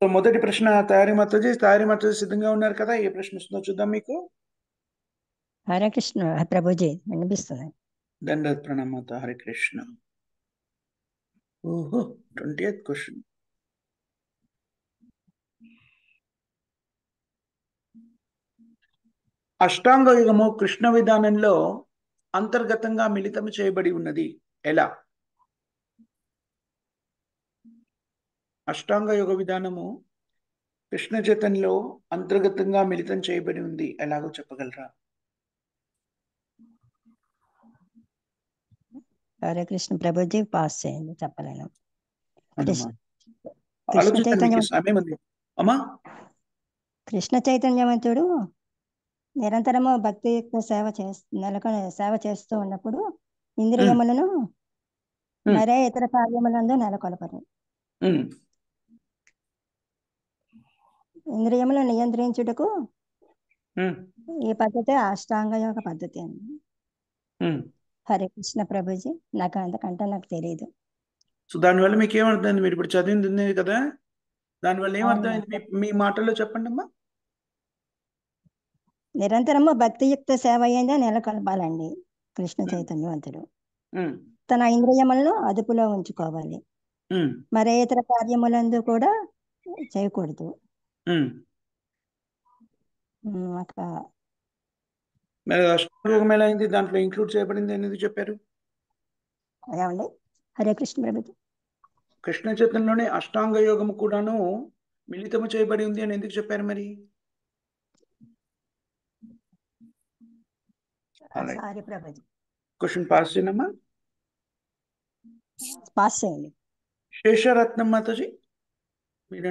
So మొదటి ప్రశ్న తయారీ మాతాజీ సిద్ధంగా ఉన్నారు కదా? ఏ ప్రశ్న వస్తుందో చూద్దాం మీకు. హరే కృష్ణ ప్రభుజీ వినిపిస్తుంది. దండవత్ ప్రణామాత. హరే కృష్ణ. ఓహో 20th క్వశ్చన్. అష్టాంగ యుగము కృష్ణ విధానంలో అంతర్గతంగా మిళితం చేయబడి ఉన్నది ఎలా? అష్టాంగ యోగ విధానము కృష్ణ చైతన్యంలో అంతర్గతంగా మిళితం చేయబడి ఉంది, ఎలాగో చెప్పగలరా? హరే కృష్ణ ప్రభుజీ పాస్ చేయండి, చెప్పలేను. అనుమా కృష్ణ ఆలోచించండి, మీకు చైతన్య సమయం ఉంది అమ్మా. కృష్ణ చైతన్యవంతుడు నిరంతరము భక్తి సేవ చేస్తూ ఉన్నప్పుడు ఇంద్రియములను మరే ఇతర కార్యములందు నెలకొల్పరు. ఇంద్రియములను నియంత్రించుటకు ఈ పద్ధతి అష్టాంగ యోగ పద్ధతి అండి. హరే కృష్ణ ప్రభుజీ, నాకు అంతకంటే నాకు తెలియదు. సో దానివల్ల మీకు ఏమర్థమైంది? మీరు ఇప్పుడు చదివింది ఉంది కదా, దానివల్ల ఏమర్థమైంది మీ మాటల్లో చెప్పండి అమ్మా. నిరంతరము భక్తియుక్త సేవ అయ్యిందా నెలకొల్పాలండి. కృష్ణ చైతన్యవంతుడు తన ఇంద్రియములను అదుపులో ఉంచుకోవాలి, మరే ఇతర కార్యములందు కూడా చేయకూడదు. అష్టాంగ ఎలా అయింది, దాంట్లో ఇంక్లూడ్ చేయబడింది అనేది చెప్పారు ఏమండి? హరే కృష్ణ ప్రభుజీ, కృష్ణ చైతన్యంలోనే అష్టాంగ యోగము కూడాను మిళితము చేయబడి ఉంది అని ఎందుకు చెప్పారు మరి? Sorry Prabhuji. Question pass చేయనమ్మా, pass చేయండి. శేషరత్నం మాతాజీ మీరు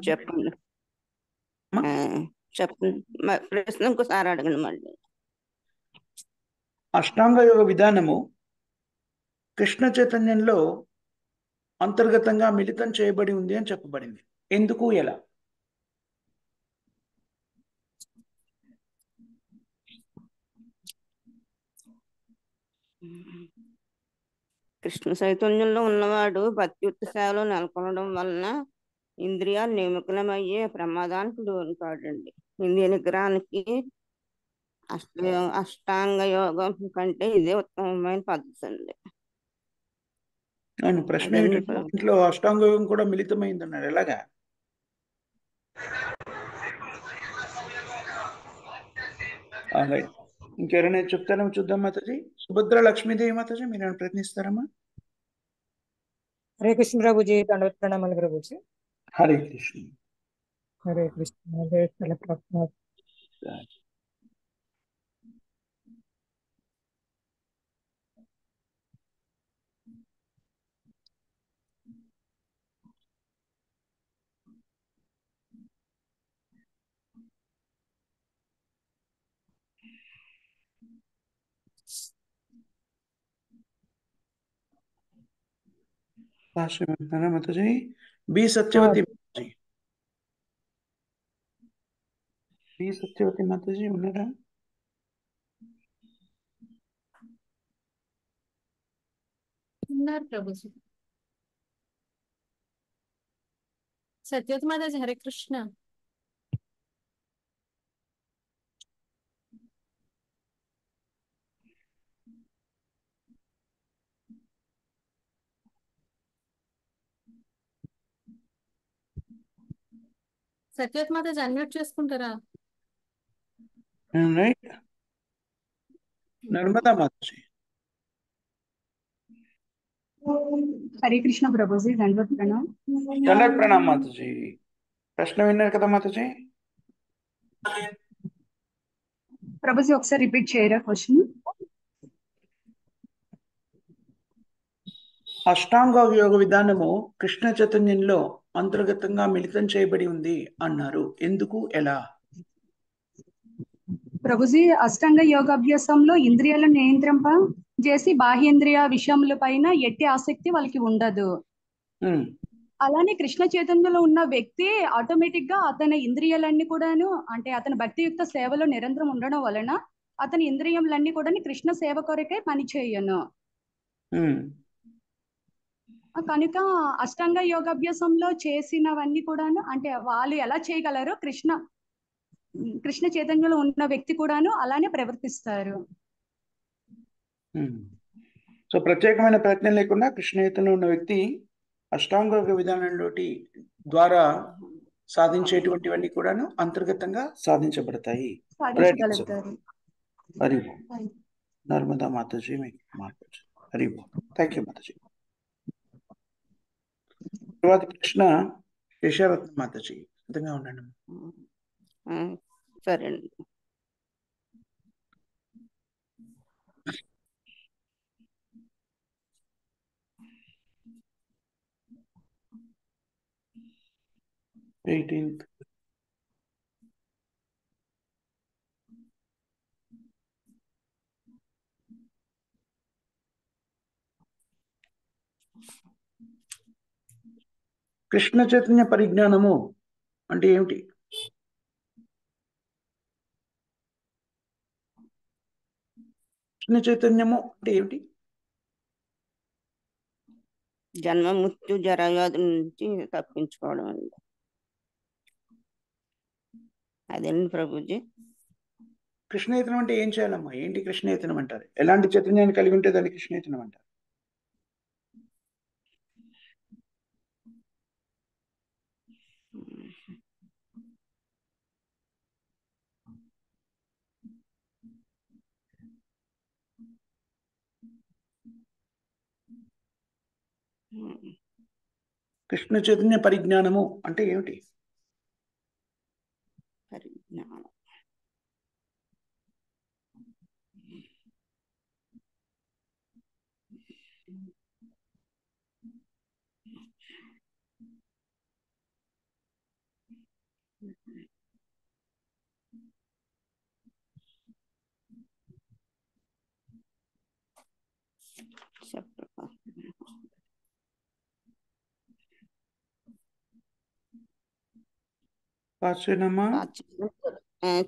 చెప్పండి. చెప్పండి, ప్రశ్న ఇంకోసారి అడగండి మళ్ళీ. అష్టాంగ యోగ విధానము కృష్ణ చైతన్యంలో అంతర్గతంగా మిళితం చేయబడి ఉంది అని చెప్పబడింది, ఎందుకు, ఎలా? కృష్ణ చైతన్యంలో ఉన్నవాడు భక్తియుక్త సేవలో నెలకొనడం వలన ఇంద్రియాలు నిమగ్నమయ్యే ప్రమాదానికి లోను కాడండి. ఇంద్రియ నిగ్రహానికి అష్టాంగ యోగం కంటే ఇదే ఉత్తమమైన పద్ధతి అండి. అవును, ప్రశ్న ఏమిటంటే ఇంట్లో అష్టాంగ యోగం కూడా మిళితమైంది అన్నారు, ఎలాగా? ఇంకెవరైనా చెప్తారేమో చూద్దాం మాతాజీ. సుభద్ర లక్ష్మీదేవి మాతాజీ మీరు ఏమైనా ప్రయత్నిస్తారమ్మా? హరే కృష్ణ ప్రభుజీ, దండవత్ ప్రణామాలు ప్రభుజీ. హరే కృష్ణ. హరే కృష్ణ. హరే కృష్ణ. మాతాజీ బి సత్యవతి మాతాజీ, బి సత్యవతి మాతాజీ ఉన్నారా? ఉన్నారు ప్రభుజీ. సత్యవతి మాతాజీ హరే కృష్ణ. సత్యవతి మాతాజీ అన్మ్యూట్ చేసుకుంటారా? నర్మదా మాతాజీ. హరే కృష్ణ ప్రభుజీ, దండవత్ ప్రణామ్ మాతాజీ. ప్రశ్న విన్నారు కదా మాతాజీ? ప్రభుజీ ఒకసారి రిపీట్ చేయరా క్వశ్చన్? అష్టాంగ యోగ విధానము కృష్ణ చైతన్యంలో అంతర్గతంగా మిళితం చేయబడి ఉంది అన్నారు, ఎందుకు, ఎలా? ప్రభుజీ అష్టాంగ యోగాభ్యాసంలో ఇంద్రియాలను నియంత్రింప చేసి బాహ్యేంద్రియ విషయముల పైన ఎట్టి ఆసక్తి వాళ్ళకి ఉండదు. అలానే కృష్ణ చైతన్యంలో ఉన్న వ్యక్తి ఆటోమేటిక్ గా అతని ఇంద్రియాలన్నీ కూడాను, అంటే అతని భక్తియుక్త సేవలో నిరంతరం ఉండడం వలన అతని ఇంద్రియములన్నీ కూడా కృష్ణ సేవ కొరకే పని చేయను. కనుక అష్టాంగ యోగాభ్యాసంలో చేసినవన్నీ కూడాను అంటే వాళ్ళు ఎలా చేయగలరో కృష్ణ చైతన్యంలో ఉన్న వ్యక్తి కూడాను అలానే ప్రవర్తిస్తారు. సో ప్రత్యేకమైన ప్రయత్నం లేకుండా కృష్ణ చైతన్యంలో ఉన్న వ్యక్తి అష్టాంగ యోగ విధానంలో ద్వారా సాధించేటువంటివన్నీ కూడాను అంతర్గతంగా సాధించబడతాయి. సాధించగలుగుతారు. హరి ఓం. నర్మదా మాతాజీ మీకు మాట్లాడు. హరి ఓం. Thank you Mataji. తర్వాత కృష్ణ శేషారత్న మాతాజీ సిద్ధంగా ఉండండి. సరే అండి. కృష్ణ చైతన్య పరిజ్ఞానము అంటే ఏమిటి? కృష్ణ చైతన్యము అంటే ఏమిటి? జన్మ మృత్యు జరావ్యాధుల నుంచి తప్పించుకోవడం అండి. అదేండి ప్రభుజీ. కృష్ణ చైతన్యం అంటే ఏం చేయాలమ్మా? ఏంటి కృష్ణ చైతన్యం అంటారు? ఎలాంటి చైతన్యాన్ని కలిగి ఉంటే దాన్ని కృష్ణ చైతన్యం అంటారు? కృష్ణ చైతన్య పరిజ్ఞానము అంటే ఏమిటి? పరిజ్ఞానం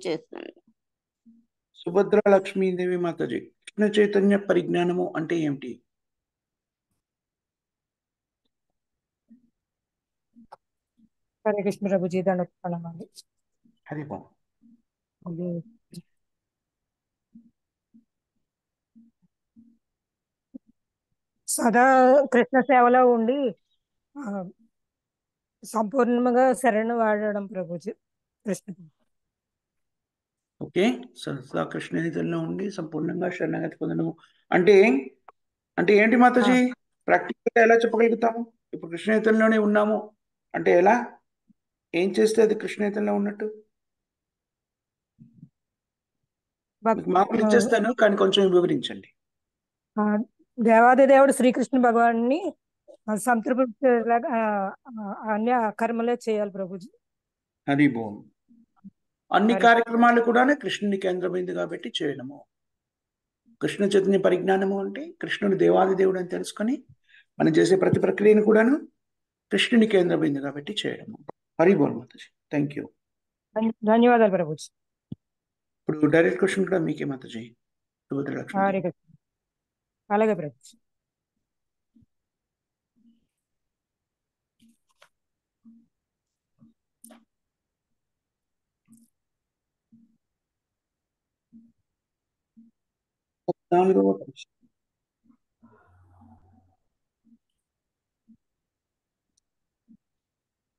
చేస్తాను. సుభద్ర లక్ష్మీదేవి మాతాజీ, కృష్ణ చైతన్య పరిజ్ఞానము అంటే ఏమిటి? హరే కృష్ణ ప్రభుజీ దండోపాణాలు. హరి ఓం. సదా కృష్ణ సేవలో ఉండి సంపూర్ణంగా శరణు వాడడం ప్రభుజీ. కృష్ణ ఓకే, సరదా కృష్ణ చైతన్యంలో ఉండి సంపూర్ణంగా శరణాగతి పొందడము అంటే అంటే ఏంటి మాతాజీ? ప్రాక్టికల్గా ఎలా చెప్పగలుగుతాము? ఇప్పుడు కృష్ణ చైతన్యంలోనే ఉన్నాము అంటే ఎలా? ఏం చేస్తే అది కృష్ణ చైతన్యంలో ఉన్నట్టు? మార్కులు ఇచ్చేస్తాను, కానీ కొంచెం వివరించండి. దేవాది దేవుడు శ్రీకృష్ణ భగవాన్ని సంతృప్తి అన్ని కర్మలే చేయాలి ప్రభుజీ. హరి ఓం. అన్ని కార్యక్రమాలు కూడా కృష్ణుని కేంద్రమైంది కాబట్టి చేయడము. కృష్ణ చైతన్య పరిజ్ఞానము అంటే కృష్ణుడు దేవాది దేవుడు అని తెలుసుకొని మనం చేసే ప్రతి ప్రక్రియను కూడాను కృష్ణుని కేంద్రమైంది కాబట్టి చేయడము. హరి బోల్ మాతాజీ. Thank you. ధన్యవాదాలు ప్రభుజీ. ఇప్పుడు డైరెక్ట్ క్వశ్చన్ కూడా మీకే మాతాజీ. అలాగే ప్రభుజీ.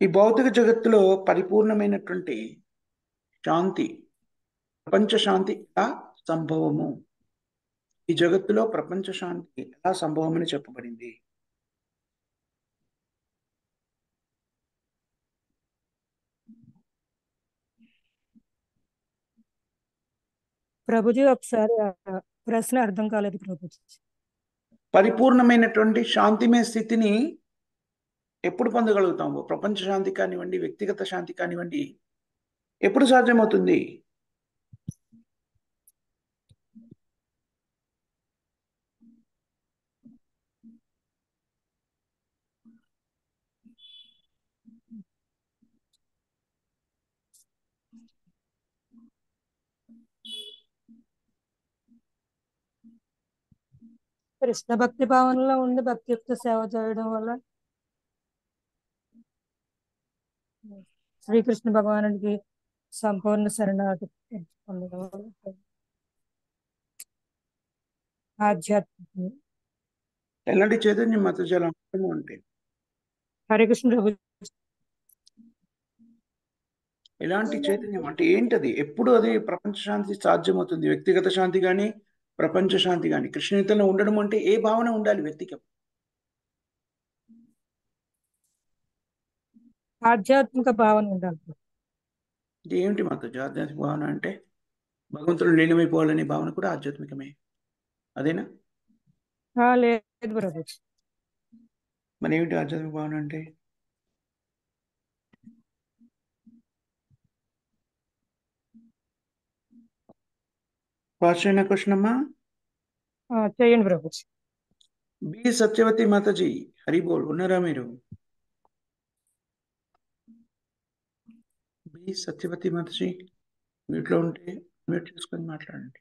ఈ భౌతిక జగత్తులో పరిపూర్ణమైనటువంటి శాంతి, ప్రపంచ శాంతి ఎలా సంభవము? ఈ జగత్తులో ప్రపంచ శాంతి ఎలా సంభవమని చెప్పబడింది? ప్రభుజీ ఒకసారి ప్రశ్న అర్థం కాలేదు ప్రభుజీ. పరిపూర్ణమైనటువంటి శాంతిమయ స్థితిని ఎప్పుడు పొందగలుగుతాము? ప్రపంచ శాంతి కానివ్వండి, వ్యక్తిగత శాంతి కానివ్వండి, ఎప్పుడు సాధ్యమవుతుంది? కృష్ణ భక్తి భావనలో ఉండి భక్తియుక్త సేవ చేయడం వల్ల శ్రీకృష్ణ భగవానుడికి సంపూర్ణ శరణాగతి పొందడం వల్ల ఆధ్యాత్మిక ఎలాంటి చైతన్యం మాతాజీ అలా అంటే హరే కృష్ణ ప్రభు. ఎలాంటి చైతన్యం అంటే ఏంటది? ఎప్పుడు అది ప్రపంచ శాంతి సాధ్యమవుతుంది? వ్యక్తిగత శాంతి కానీ ప్రపంచ శాంతి కానీ కృష్ణునితో ఉండడం అంటే ఏ భావన ఉండాలి వ్యక్తికి? ఆధ్యాత్మిక భావన ఉండాలి. ఇది ఏమిటి మాతాజీ ఆధ్యాత్మిక భావన అంటే? భగవంతుడు లీనమైపోవాలనే భావన కూడా ఆధ్యాత్మికమే, అదేనా? లేదు ప్రభు. మరి ఏమిటి ఆధ్యాత్మిక భావన అంటే? పాశ్చైన క్వశ్చన్ అమ్మా. చేయండి ప్రభు. బి సత్యవతి మాతాజీ హరి బోల్, ఉన్నారా మీరు? బి సత్యవతి మాతాజీ మీట్లో ఉంటే మ్యూట్ చేసుకొని మాట్లాడండి.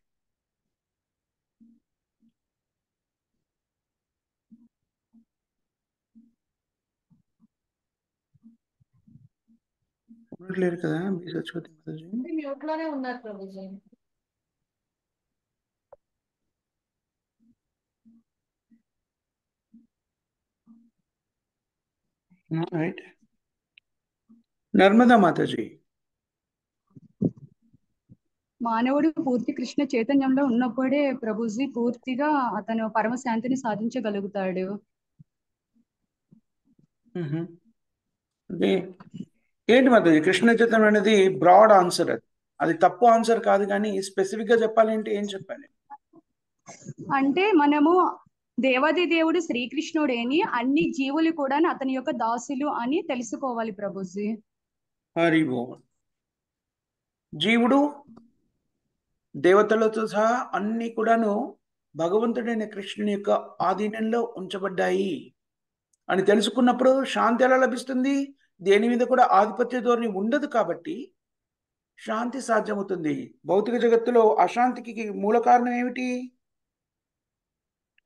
ఉండట్లేరు కదా బి సత్యవతి మాతాజీ? మ్యూట్ లోనే ఉన్నారు ప్రభుజీ. రైట్. నర్మదా మాతాజీ. మానవుడు పూర్తి కృష్ణ చైతన్యంలో ఉన్నప్పుడే ప్రభుజీ పూర్తిగా అతను పరమశాంతిని సాధించగలుగుతాడు. అంటే ఏంటి మాతాజీ కృష్ణ చైతన్యం అనేది బ్రాడ్ ఆన్సర్, అది తప్పు ఆన్సర్ కాదు, కానీ స్పెసిఫిక్ గా చెప్పాలి అంటే ఏం చెప్పాలి? అంటే మనము దేవాది దేవుడు శ్రీకృష్ణుడేని అన్ని జీవులు కూడా అతని యొక్క దాసులు అని తెలుసుకోవాలి ప్రభుజీ. హరి బోల్. జీవుడు దేవతలతో సహా అన్ని కూడాను భగవంతుడైన కృష్ణుని యొక్క ఆధీనంలో ఉంచబడ్డాయి అని తెలుసుకున్నప్పుడు శాంతి ఎలా లభిస్తుంది? దేని మీద కూడా ఆధిపత్య ధోరణి ఉండదు కాబట్టి శాంతి సాధ్యమవుతుంది. భౌతిక జగత్తులో అశాంతికి మూల కారణం ఏమిటి?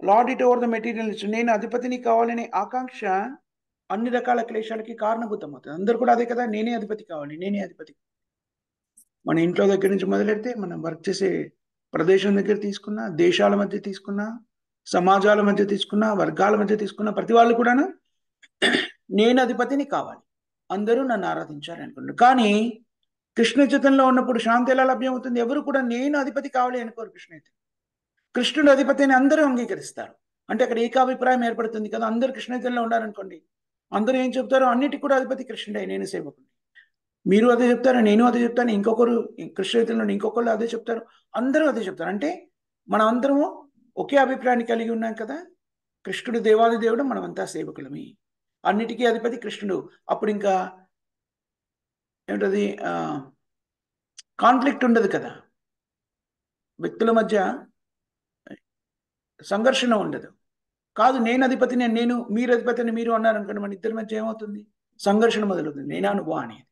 Lord it over the materials, నేను అధిపతిని కావాలనే ఆకాంక్ష అన్ని రకాల క్లేశాలకి కారణభూతం అవుతుంది. అందరు కూడా అదే కదా, నేనే అధిపతి కావాలి, నేనే అధిపతి. మన ఇంట్లో దగ్గర నుంచి మొదలెడితే మనం వర్క్ చేసే ప్రదేశం దగ్గర తీసుకున్నా, దేశాల మధ్య తీసుకున్నా, సమాజాల మధ్య తీసుకున్నా, వర్గాల మధ్య తీసుకున్నా, ప్రతి వాళ్ళు కూడాను నేను అధిపతిని కావాలి, అందరూ నన్ను ఆరాధించాలి అనుకుంటున్నారు. కానీ కృష్ణ చైతన్యంలో ఉన్నప్పుడు శాంతి ఎలా లభ్యం అవుతుంది? ఎవరు కూడా నేను అధిపతి కావాలి అనుకోరు. కృష్ణుడు అధిపతి అని అందరూ అంగీకరిస్తారు. అంటే అక్కడ ఏకాభిప్రాయం ఏర్పడుతుంది కదా. అందరూ కృష్ణ చైతన్యంలో ఉన్నారనుకోండి, అందరూ ఏం చెప్తారు? అన్నిటికీ కూడా అధిపతి కృష్ణుడే, నేను సేవకుడు. మీరు అదే చెప్తారు, నేను అదే చెప్తాను, ఇంకొకరు కృష్ణ చైతన్యంలో ఇంకొకరు అదే చెప్తారు, అందరూ అదే చెప్తారు. అంటే మనం అందరము ఒకే అభిప్రాయాన్ని కలిగి ఉన్నాం కదా. కృష్ణుడు దేవాది దేవుడు, మనమంతా సేవకులమి, అన్నిటికీ అధిపతి కృష్ణుడు. అప్పుడు ఇంకా ఏమిటది కాన్ఫ్లిక్ట్ ఉండదు కదా, వ్యక్తుల మధ్య సంఘర్షణ ఉండదు. కాదు నేను అధిపతిని నేను, మీరు అధిపతిని మీరు అన్నారనుకోండి, మన ఇద్దరి మధ్య ఏమవుతుంది? సంఘర్షణ మొదలవుతుంది, నేనా నువ్వా అనేది.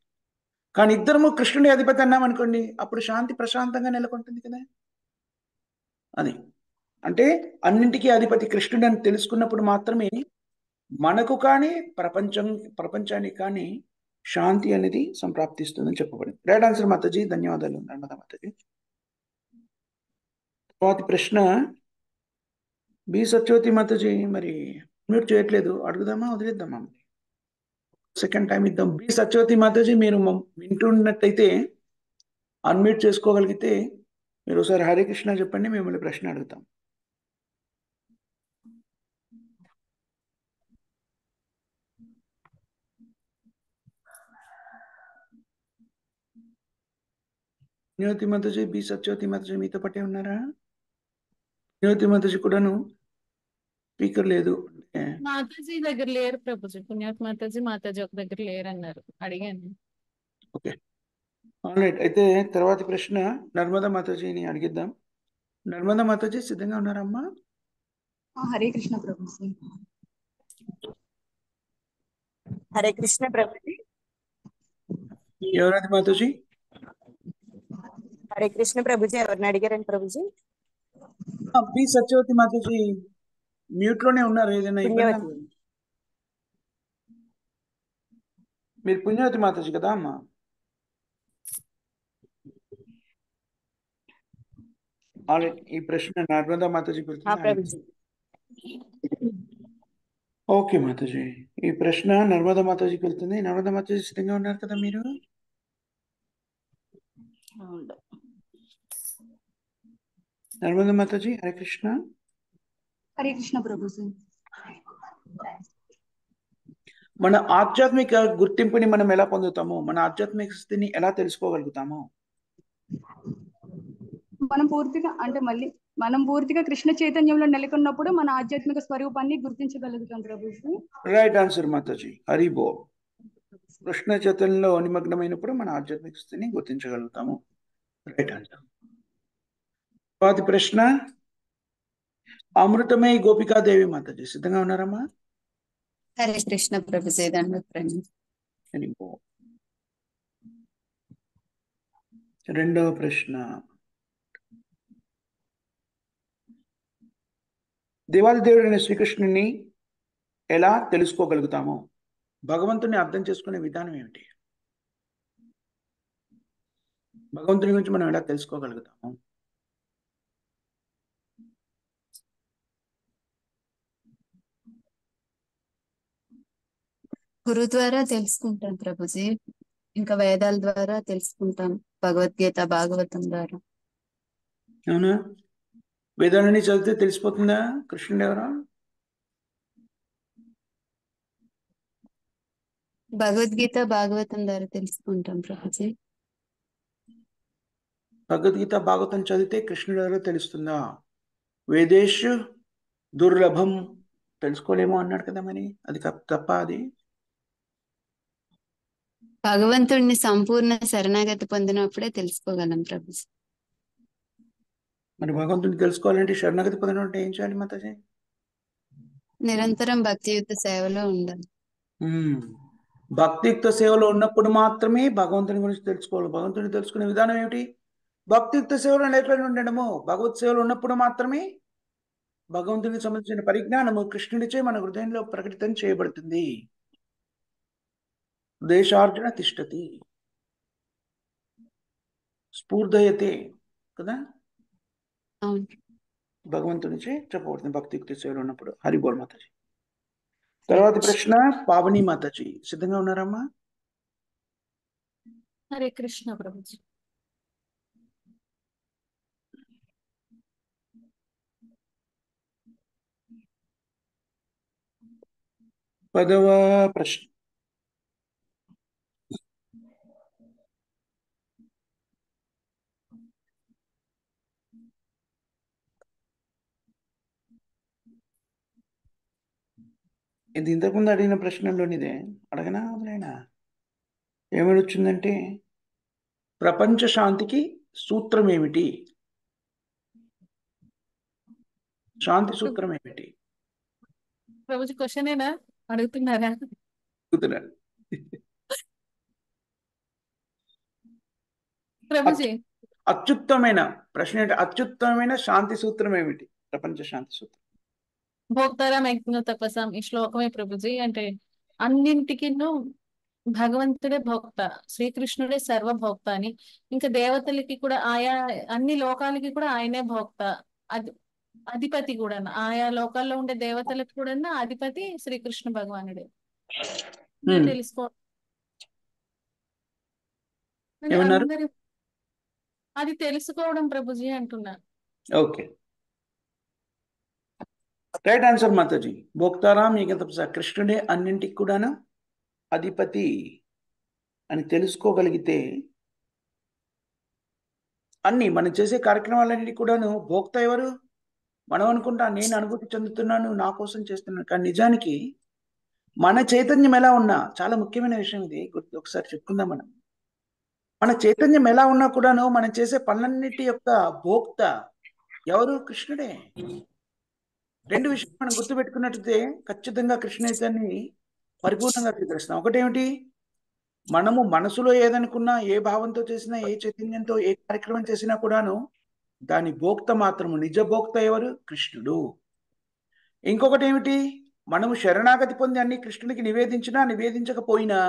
కానీ ఇద్దరము కృష్ణుడి అధిపతి అన్నామనుకోండి, అప్పుడు శాంతి ప్రశాంతంగా నెలకొంటుంది కదా. అది అంటే అన్నింటికీ అధిపతి కృష్ణుడు అని తెలుసుకున్నప్పుడు మాత్రమే మనకు కానీ ప్రపంచానికి కానీ శాంతి అనేది సంప్రాప్తిస్తుందని చెప్పబడింది. రైట్ ఆన్సర్ మాతాజీ, ధన్యవాదాలు నర్మదా మాతాజీ. తర్వాతి ప్రశ్న బి సత్యవతి మాతాజీ మరి మ్యూట్ చేయట్లేదు, అడుగుదామా వదిలేద్దామా? సెకండ్ టైం ఇద్దాం. బి సత్యవతి మాతాజీ మీరు వింటున్నట్టయితే అన్మ్యూట్ చేసుకోగలిగితే మీరు ఒకసారి హరే కృష్ణ చెప్పండి, మిమ్మల్ని ప్రశ్న అడుగుతాం. వినోతి మాతాజీ, బి సత్యవతి మాతాజీ మీతో పట్టే ఉన్నారా? వినోతి మాతాజీ కూడాను స్పీకర్ లేదు. మాతాజీ దగ్గర లేరు ప్రభుజీ, పుణ్యాత్ మాతాజీ ఒక దగ్గర లేరు అన్నారు, అడిగాను. Okay, alright. అయితే తర్వాతి ప్రశ్న నర్మదా మాతాజీని అడిగిద్దాం. నర్మదా మాతాజీ సిద్ధంగా ఉన్నారమ్మా? హరే కృష్ణ ప్రభుజీ. హరే కృష్ణ ప్రభుజీ. ఎవరది మాతాజీ? హరే కృష్ణ ప్రభుజీ, ఎవరిని అడిగారండి ప్రభుజీ? బి సత్యవతి మాతాజీ మ్యూట్ లోనే ఉన్నారు, ఏదైనా ఇబ్బంది? పుణ్యవతి. మీరు పుణ్యవతి మాతాజీ కదా అమ్మా? ఈ ప్రశ్న నర్మదా మాతాజీ పెడుతుంది. ప్రభుజీ. ఓకే మాతాజీ, ఈ ప్రశ్న నర్మదా మాతాజీకి వెళ్తుంది. నర్మదా మాతాజీ సిద్ధంగా ఉన్నారు కదా మీరు? నర్మదా మాతాజీ, హరే కృష్ణ. హరే కృష్ణ ప్రభుజీ. మన ఆధ్యాత్మిక గుర్తింపుని మనం ఎలా పొందుతాము? మన ఆధ్యాత్మిక స్థితిని ఎలా తెలుసుకోగలుగుతాము? మనం పూర్తిగా కృష్ణ చైతన్యంలో నెలకొన్నప్పుడు మన ఆధ్యాత్మిక స్వరూపాన్ని గుర్తించగలుగుతాం ప్రభుజీ. రైట్ ఆన్సర్ మాతాజీ, హరి బోల్. కృష్ణ చైతన్యంలో నిమగ్నమైనప్పుడు మన ఆధ్యాత్మిక స్థితిని గుర్తించగలుగుతాము. Right answer. తరువాతి ప్రశ్న అమృతమై గోపికాదేవి మాతాజీ సిద్ధంగా ఉన్నారమ్మా? హరే కృష్ణ ప్రభుజీ. రెండవ ప్రశ్న, దేవాది దేవుడైన శ్రీకృష్ణుని ఎలా తెలుసుకోగలుగుతాము? భగవంతుని అర్థం చేసుకునే విధానం ఏమిటి? భగవంతుని గురించి మనం ఎలా తెలుసుకోగలుగుతాము? గురు ద్వారా తెలుసుకుంటాం ప్రభుజీ, ఇంకా వేదాల ద్వారా తెలుసుకుంటాం, భగవద్గీత భాగవతం ద్వారా. అవునా? వేదాలని చదివితే తెలిసిపోతుందా కృష్ణుడు ఎవరో? భగవద్గీత భాగవతం ద్వారా తెలుసుకుంటాం ప్రభుజీ. భగవద్గీత భాగవతం చదివితే కృష్ణుడు ఎవరో తెలుస్తుందా? వేదేషు దుర్లభం తెలుసుకోలేమో అన్నాడు కదా, మరి అది తప్ప? అది భగవంతుడిని సంపూర్ణ శరణాగతి పొందినప్పుడే తెలుసుకోగలం ప్రభుజీ. మరి భగవంతుని తెలుసుకోవాలంటే శరణాగతి పొందడం అంటే ఏం చేయాలి మాతాజీ? నిరంతరం భక్తియుక్త సేవలో ఉండాలి. భక్తియుక్త సేవలో ఉన్నప్పుడు మాత్రమే భగవంతుని గురించి తెలుసుకోవాలి. భగవంతుని తెలుసుకునే విధానం ఏమిటి? భక్తియుక్త సేవలో లేకుండా ఉండడము. భగవత్ సేవలో ఉన్నప్పుడు మాత్రమే భగవంతునికి సంబంధించిన పరిజ్ఞానము కృష్ణుడిచే మన హృదయంలో ప్రకటితం చేయబడుతుంది. దేశార్జున తిష్టతి స్ఫూర్ధయతే కదా, భగవంతునిచే చెప్పబడుతుంది భక్తియుక్త సేవలో ఉన్నప్పుడు. హరిబోల్ మాతాజీ. తర్వాత ప్రశ్న పావని మాతాజీ సిద్ధంగా ఉన్నారమ్మా? హరే కృష్ణ ప్రభుజీ. పదవ ప్రశ్న, ఇది ఇంతకుముందు అడిగిన ప్రశ్నలోనిదే, అడగనా వదిలేనా? ఏమని వచ్చిందంటే, ప్రపంచ శాంతికి సూత్రం ఏమిటి? శాంతి సూత్రం ఏమిటి? ప్రభుజీ క్వశ్చనేనా అడుగుతున్నారా? అడుగుతున్నాను ప్రభుజీ. అత్యుత్తమైన ప్రశ్న ఏంటి? అత్యుత్తమైన శాంతి సూత్రం ఏమిటి? ప్రపంచ శాంతి సూత్రం. భోక్తారాం యజ్ఞ తపసాం ఈ శ్లోకమే ప్రభుజీ. అంటే అన్నింటికి భగవంతుడే భోక్త, శ్రీకృష్ణుడే సర్వభోక్త అని. ఇంకా దేవతలకి కూడా ఆయా అన్ని లోకాలకి కూడా ఆయనే భోక్త, అధిపతి కూడా. ఆయా లోకాల్లో ఉండే దేవతలకు కూడా అధిపతి శ్రీకృష్ణ భగవానుడే. తెలుసుకో అది తెలుసుకోవడం ప్రభుజీ అంటున్నా. Okay, right answer Mataji. భోక్తారాం యజ్ఞ తపస, కృష్ణుడే అన్నింటికి కూడాను అధిపతి అని తెలుసుకోగలిగితే అన్ని మనం చేసే కార్యక్రమాలన్నిటి కూడాను భోక్త ఎవరు? మనం అనుకుంటా నేను అనుభూతి చెందుతున్నాను, నా కోసం చేస్తున్నాను. కానీ నిజానికి మన చైతన్యం ఎలా ఉన్నా, చాలా ముఖ్యమైన విషయం ఇది, ఒకసారి చెప్పుకుందాం. మన చైతన్యం ఎలా ఉన్నా కూడాను మనం చేసే పనులన్నిటి యొక్క భోక్త ఎవరు? కృష్ణుడే. రెండు విషయాలు మనం గుర్తుపెట్టుకున్నట్లయితే ఖచ్చితంగా కృష్ణ చైతన్యాన్ని పరిపూర్ణంగా స్వీకరిస్తాం. ఒకటేమిటి? మనము మనసులో ఏదనుకున్నా, ఏ భావంతో చేసినా, ఏ చైతన్యంతో ఏ కార్యక్రమం చేసినా కూడాను దాని భోక్త మాత్రము, నిజ భోక్త ఎవరు? కృష్ణుడు. ఇంకొకటి ఏమిటి, మనము శరణాగతి పొంది అన్ని కృష్ణుడికి నివేదించినా నివేదించకపోయినా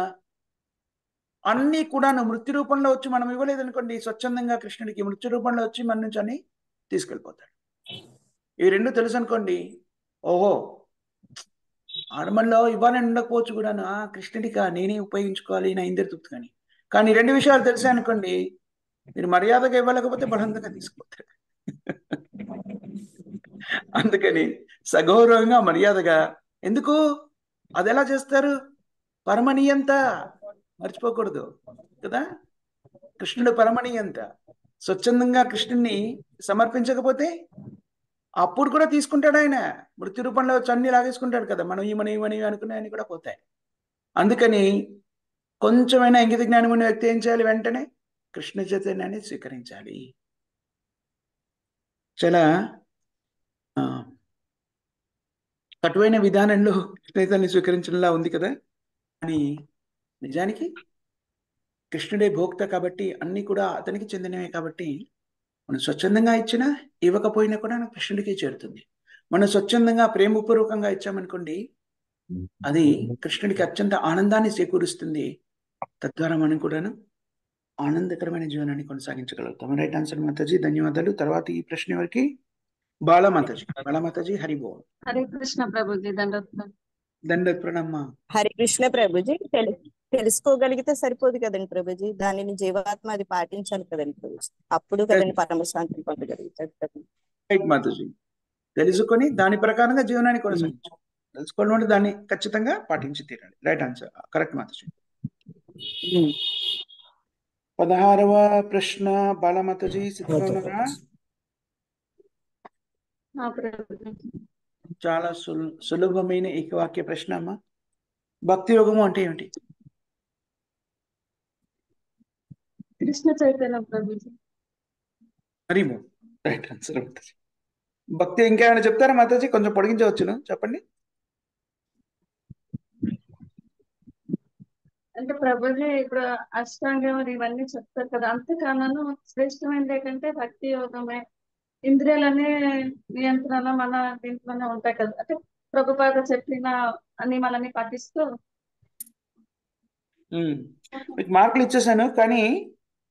అన్నీ కూడా మృత్యు రూపంలో వచ్చి మనం ఇవ్వలేదనుకోండి, స్వచ్ఛందంగా కృష్ణుడికి మృత్యు రూపంలో వచ్చి మన నుంచి అన్ని తీసుకెళ్ళిపోతాడు. ఈ రెండు తెలుసు అనుకోండి, ఓహో ఆడమల్లో ఇవ్వాలని ఉండకపోవచ్చు కూడాను, కృష్ణుడికి నేనే ఉపయోగించుకోవాలి నా ఇంద్రియ తృప్తి కానీ. కానీ రెండు విషయాలు తెలిసే అనుకోండి, మీరు మర్యాదగా ఇవ్వలేకపోతే బలవంతంగా తీసుకుపోతారు. అందుకని సగౌరవంగా మర్యాదగా. ఎందుకు అది ఎలా చేస్తారు? పరమనీయంత మర్చిపోకూడదు కదా. కృష్ణుడు పరమనీయంత. స్వచ్ఛందంగా కృష్ణుడిని సమర్పించకపోతే అప్పుడు కూడా తీసుకుంటాడు ఆయన. మృత్యు రూపంలో వచ్చి అన్ని లాగేసుకుంటాడు కదా, మనం ఇవని అనుకునేవన్నీ కూడా పోతాయి. అందుకని కొంచెమైనా ఇంగిత జ్ఞానం ఉన్న వ్యక్తి ఏం చేయాలి? వెంటనే కృష్ణ చైతన్యాన్ని స్వీకరించాలి. చాలా కటువైన విధానంలో కృష్ణచైతన్యాన్ని స్వీకరించడంలా ఉంది కదా. అని నిజానికి కృష్ణుడే భోక్త కాబట్టి అన్నీ కూడా అతనికి చెందినవే కాబట్టి మనం స్వచ్ఛందంగా ఇచ్చినా ఇవ్వకపోయినా కూడా కృష్ణుడికి చేరుతుంది. మనం స్వచ్ఛందంగా ప్రేమపూర్వకంగా ఇచ్చామనుకోండి, అది కృష్ణుడికి అత్యంత ఆనందాన్ని చేకూరుస్తుంది. తద్వారా మనం కూడాను ఆనందకరమైన జీవనాన్ని కొనసాగించగలుగుతాం. రైట్ ఆన్సర్ మాతాజీ, ధన్యవాదాలు. తర్వాత ఈ ప్రశ్న ఎవరికి? బాలమాతాజీ. బాలమాతాజీ, హరి బోల్. హరే కృష్ణ ప్రభుజీ, దండత్ ప్రణమ్మ. హరి కృష్ణ ప్రభుజీ. తెలుసుకోగలిగితే సరిపోదు కదండి ప్రభుజీ, దానిని జీవాత్మ అది పాటించాలి కదండి ప్రభుజీ, అప్పుడు కదండి పరమశాంతిని పొందగలుగుతాడు కదండి. రైట్ మాతాజీ, తెలుసుకొని దాని ప్రకారంగా జీవనాన్ని కొనసాగించాలి. తెలుసుకోవడం అంటే దాన్ని ఖచ్చితంగా పాటించి తీరాలి. Right answer, correct Mataji. 16వ ప్రశ్న బాలమాతాజీ, సిద్ధంగా ఉన్నారా? చాలా సులభమైన ఏకవాక్య ప్రశ్న అమ్మా. భక్తి యోగము అంటే ఏమిటి? కృష్ణ చైతన్య ప్రభుజీ. హరి బోల్. Right answer Mataji. భక్తి ఇంకేమైనా చెప్తారా మాతాజీ? కొంచెం పొడిగించవచ్చును, చెప్పండి. అంటే ప్రభుజీ ఇప్పుడు అష్టాంగం ఇవన్నీ చెప్తారు కదా, అంతకన్నాను శ్రేష్టమైనది ఏంటంటే భక్తి యోగమే. ఇంద్రియాలనే నియంత్రణ మన దీంట్లోనే ఉంటాయి కదా, అంటే ప్రభుపాద చెప్పిన అన్ని మనల్ని పాటిస్తూ. మీకు మార్కులు ఇచ్చేసాను, కానీ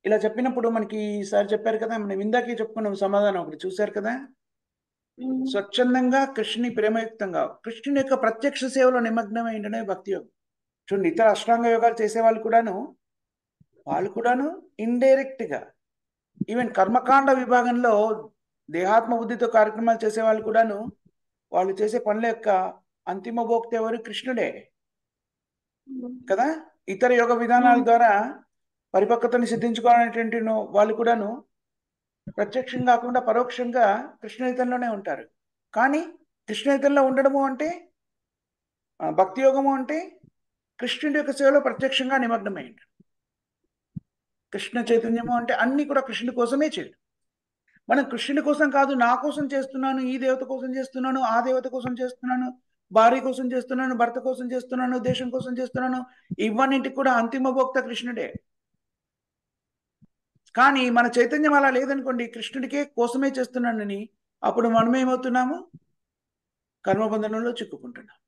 ఇలా చెప్పినప్పుడు మనకి సార్ చెప్పారు కదా, మనం ఇందాకే చెప్పుకున్నాం సమాధానం ఒకటి చూశారు కదా. స్వచ్ఛందంగా కృష్ణుని ప్రేమయుక్తంగా కృష్ణుని యొక్క ప్రత్యక్ష సేవలో నిమగ్నమైండనే భక్తి యోగం. చూడండి, ఇతర అష్టాంగ యోగాలు చేసే వాళ్ళు కూడాను ఇండైరెక్ట్ గా, ఈవెన్ కర్మకాండ విభాగంలో దేహాత్మ బుద్ధితో కార్యక్రమాలు చేసే వాళ్ళు కూడాను వాళ్ళు చేసే పనుల యొక్క అంతిమ భోక్త ఎవరు? కృష్ణుడే కదా. ఇతర యోగ విధానాల ద్వారా పరిపక్వతని సిద్ధించుకోవాలనేటువంటి వాళ్ళు కూడాను ప్రత్యక్షంగా కాకుండా పరోక్షంగా కృష్ణచైతన్యంలోనే ఉంటారు. కానీ కృష్ణచైతన్యంలో ఉండడము అంటే, భక్తి యోగము అంటే కృష్ణుడి యొక్క సేవలో ప్రత్యక్షంగా నిమగ్నమైంది. కృష్ణ చైతన్యము అంటే అన్ని కూడా కృష్ణుడి కోసమే చేయడం. మనం కృష్ణుడి కోసం కాదు, నా కోసం చేస్తున్నాను, ఈ దేవత కోసం చేస్తున్నాను, ఆ దేవత కోసం చేస్తున్నాను, భార్య కోసం చేస్తున్నాను, భర్త కోసం చేస్తున్నాను, దేశం కోసం చేస్తున్నాను, ఇవన్నింటికి కూడా అంతిమ భోక్త కృష్ణుడే. కానీ మన చైతన్యం అలా లేదనుకోండి, కృష్ణుడికే కోసమే చేస్తున్నానని, అప్పుడు మనమేమవుతున్నాము? కర్మబంధనంలో చిక్కుకుంటున్నాం.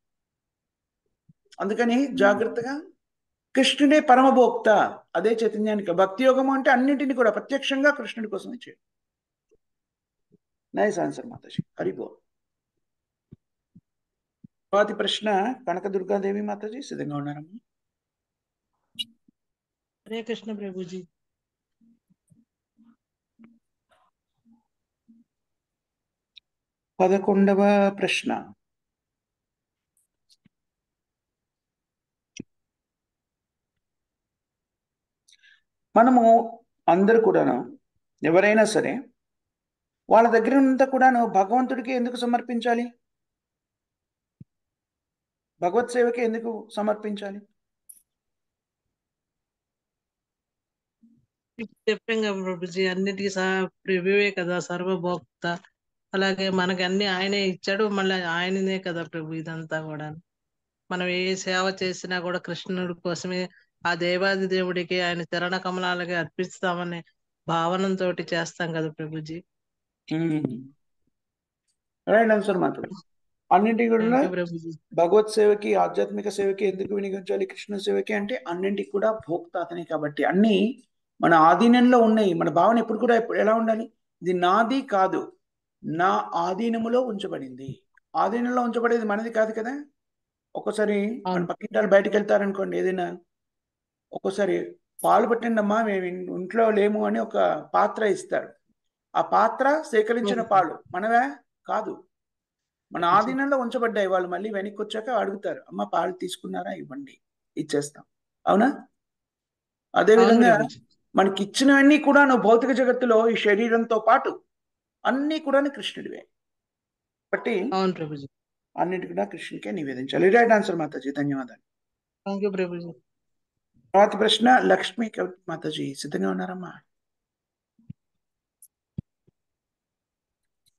అందుకని జాగ్రత్తగా కృష్ణుడే పరమభోక్త, అదే చైతన్యానికి. భక్తి యోగము అంటే అన్నింటినీ కూడా ప్రత్యక్షంగా కృష్ణుడి కోసమే చేయడం. నైస్ ఆన్సర్ మాతాజీ, హరి బోల్. తర్వాతి ప్రశ్న కనకదుర్గాదేవి మాతాజీ, సిద్ధంగా ఉన్నారమ్మా? హరే కృష్ణ ప్రభుజీ. 11వ ప్రశ్న. మనము అందరు కూడాను, ఎవరైనా సరే వాళ్ళ దగ్గర ఉన్నంత కూడాను భగవంతుడికి ఎందుకు సమర్పించాలి? భగవత్ సేవకి ఎందుకు సమర్పించాలి? చెప్పాం కదా ప్రభుజీ, అన్నిటికీ ప్రభువే కదా సర్వభోక్త. అలాగే మనకి అన్ని ఆయనే ఇచ్చాడు, మళ్ళీ ఆయననే కదా ప్రభు ఇదంతా కూడా. మనం ఏ సేవ చేసినా కూడా కృష్ణుడి కోసమే, ఆ దేవాది దేవుడికి ఆయన చరణ కమలాలకి అర్పిస్తామనే భావనంతో చేస్తాం కదా ప్రభుజీ. రైట్ ఆన్సర్ మాత్రం. అన్నింటి కూడా థ్యాంక్ యూ ప్రభుజీ. భగవత్ సేవకి, ఆధ్యాత్మిక సేవకి ఎందుకు వినియోగించాలి? కృష్ణ సేవకి అంటే అన్నింటికి కూడా భోక్త అతనే కాబట్టి. అన్ని మన ఆధీనంలో ఉన్నాయి. మన భావన ఎప్పుడు కూడా ఎలా ఉండాలి? ఇది నాది కాదు, నా ఆధీనములో ఉంచబడింది. ఆధీనంలో ఉంచబడేది మనది కాదు కదా. ఒక్కోసారి మన పక్కింటి వాళ్ళు బయటకు వెళ్తారనుకోండి, ఏదైనా ఒక్కోసారి పాలు పట్టండి అమ్మా, మేము ఇంట్లో లేము అని ఒక పాత్ర ఇస్తాడు. ఆ పాత్ర సేకరించిన పాలు మనవే కాదు, మన ఆధీనంలో ఉంచబడ్డాయి. వాళ్ళు మళ్ళీ వెనక్కి వచ్చాక అడుగుతారు, అమ్మ పాలు తీసుకున్నారా, ఇవ్వండి, ఇచ్చేస్తాం. అవునా? అదేవిధంగా మనకి ఇచ్చినవన్నీ కూడా నువ్వు భౌతిక జగత్తులో ఈ శరీరంతో పాటు అన్నీ కూడా కృష్ణుడివే కాబట్టి అవును ప్రభుజీ, అన్నిటి కూడా కృష్ణుడికే నివేదించాలి. రైట్ ఆన్సర్ మాతాజీ, ధన్యవాదాలు. Thank you Prabhuji. తర్వాత ప్రశ్న లక్ష్మీ కవిత మాతాజీ సిద్ధంగా ఉన్నారమ్మా?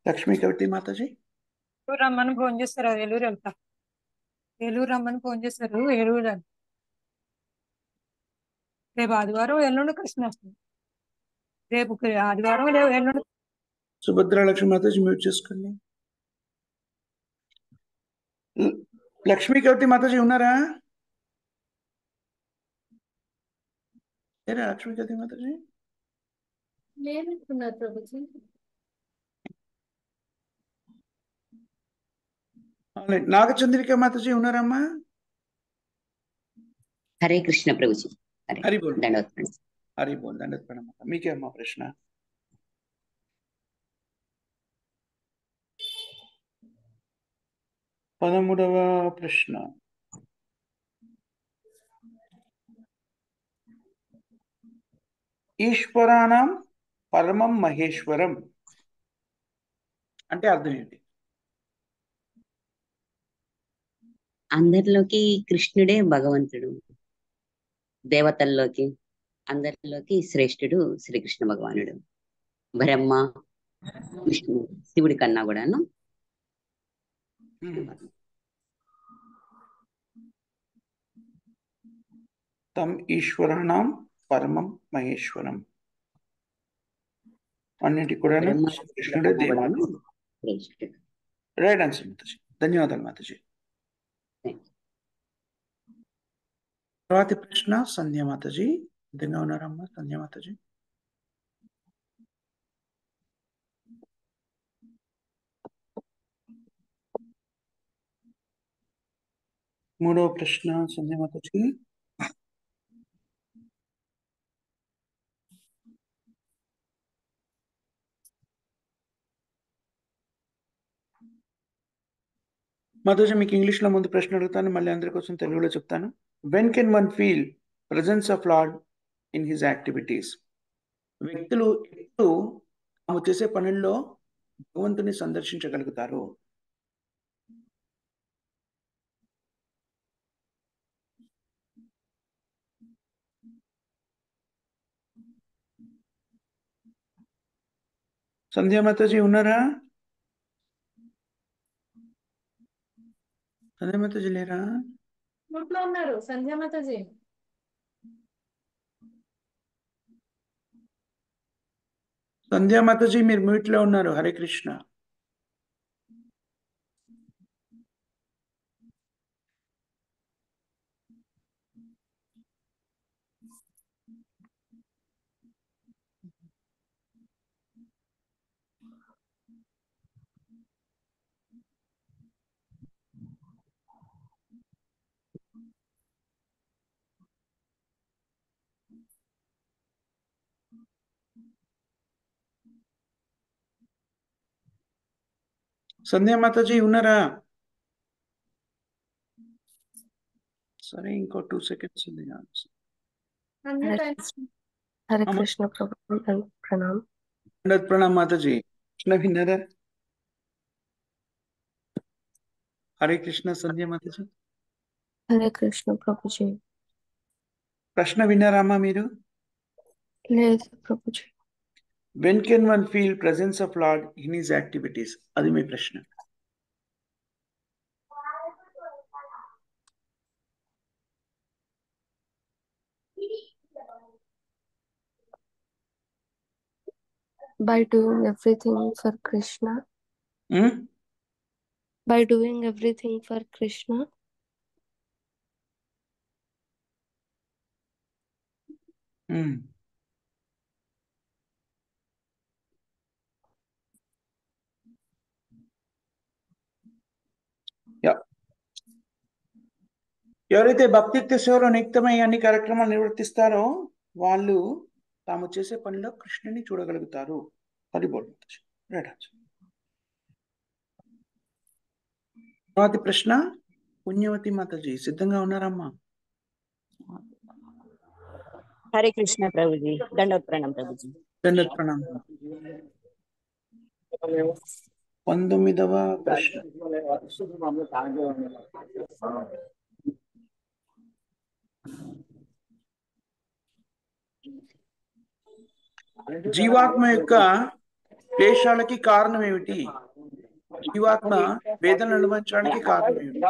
లక్ష్మీ కవిత మాతాజీ రమ్మని ఫోన్ చేస్తారు, ఏలూరు వెళ్తా. ఏలూరు రమ్మని ఫోన్ చేస్తారు, ఏలూరు వెళ్తా. రేపు ఆదివారం, ఎల్లుండి కృష్ణాష్టమి. రేపు ఆదివారం, రేపు ఎల్లుండి. సుభద్ర లక్ష్మీ మాతాజీ మ్యూట్ చేసుకోండి. లక్ష్మీ కవిత మాతాజీ ఉన్నారా? లక్ష్మీ కవిత మాతాజీ లేనట్టున్నారు ప్రభుజీ. నాగచంద్రిక మాతాజీ ఉన్నారమ్మా? హరే కృష్ణ ప్రభుజీ. హరి బోల్. దండవత్ హరి బోల్. దండవత్ ప్రణామ. మీకే అమ్మా ప్రశ్న. పదమూడవ ప్రశ్న. ఈశ్వరాణం పరమం మహేశ్వరం అంటే అర్థం ఏంటి? అందరిలోకి కృష్ణుడే భగవంతుడు, దేవతల్లోకి అందరిలోకి శ్రేష్ఠుడు శ్రీకృష్ణ భగవానుడు. బ్రహ్మ, విష్ణు, శివుడి కన్నా కూడాను తం ఈశ్వరాణం పరమం మహేశ్వరం అన్నిటి కూడా కృష్ణుడే దేవుడు. రైట్ ఆన్సర్ మాతాజీ, ధన్యవాదాలు మాతాజీ. తర్వాతి ప్రశ్న సంధ్య మాతాజీ సిద్ధంగా ఉన్నారమ్మా? సంధ్య మాతాజీ మూడవ ప్రశ్న. సంధ్య మాతాజీ మాతాజీ మీకు ఇంగ్లీష్లో ముందు ప్రశ్న అడుగుతాను, మళ్ళీ అందరి కోసం తెలుగులో చెప్తాను. When can one feel presence of lord in his activities? వ్యక్తులు ఎప్పుడు తాము చేసే పనుల్లో భగవంతుని సందర్శించగలుగుతారు? సంధ్యా మాతాజీ ఉన్నారా? సంధ్యా మాతాజీ లేరా? గ్రూప్ లో ఉన్నారు సంధ్యా మాతాజీ. సంధ్యా మాతాజీ మీరు మ్యూట్ లో ఉన్నారు. హరే కృష్ణ. సంధ్యా మాతాజీ ఉన్నారా? సరే, ఇంకో 2 seconds ఉంది. హరే కృష్ణ ప్రభు, ప్రణామ్. ప్రణామ్ మాతాజీ. కృష్ణ విన్నారా? హరే కృష్ణ. సంధ్యా మాతాజీ హరే కృష్ణ ప్రభుజీ. ప్రశ్న విన్నారామ్మా మీరు? లేదు Prabhuji. When can one feel presence of lord in his activities? అది మీ ప్రశ్న. By doing everything for Krishna. By doing everything for Krishna. ఎవరైతే భక్తియుక్త సేవలో నియుక్తమై అన్ని కార్యక్రమాలు నిర్వర్తిస్తారో వాళ్ళు తాము చేసే పనిలో కృష్ణుని చూడగలుగుతారు. అది తర్వాతి ప్రశ్న పుణ్యవతి మాతాజీ సిద్ధంగా ఉన్నారమ్మా? హరే కృష్ణ ప్రభుజీ. దండవత్ ప్రణామం ప్రభుజీ. దండవత్ ప్రణామం. 19వ ప్రశ్న. జీవాత్మ యొక్క క్లేశాలకి కారణం ఏమిటి? జీవాత్మ వేదనలు అనుభవించడానికి కారణం ఏమిటి?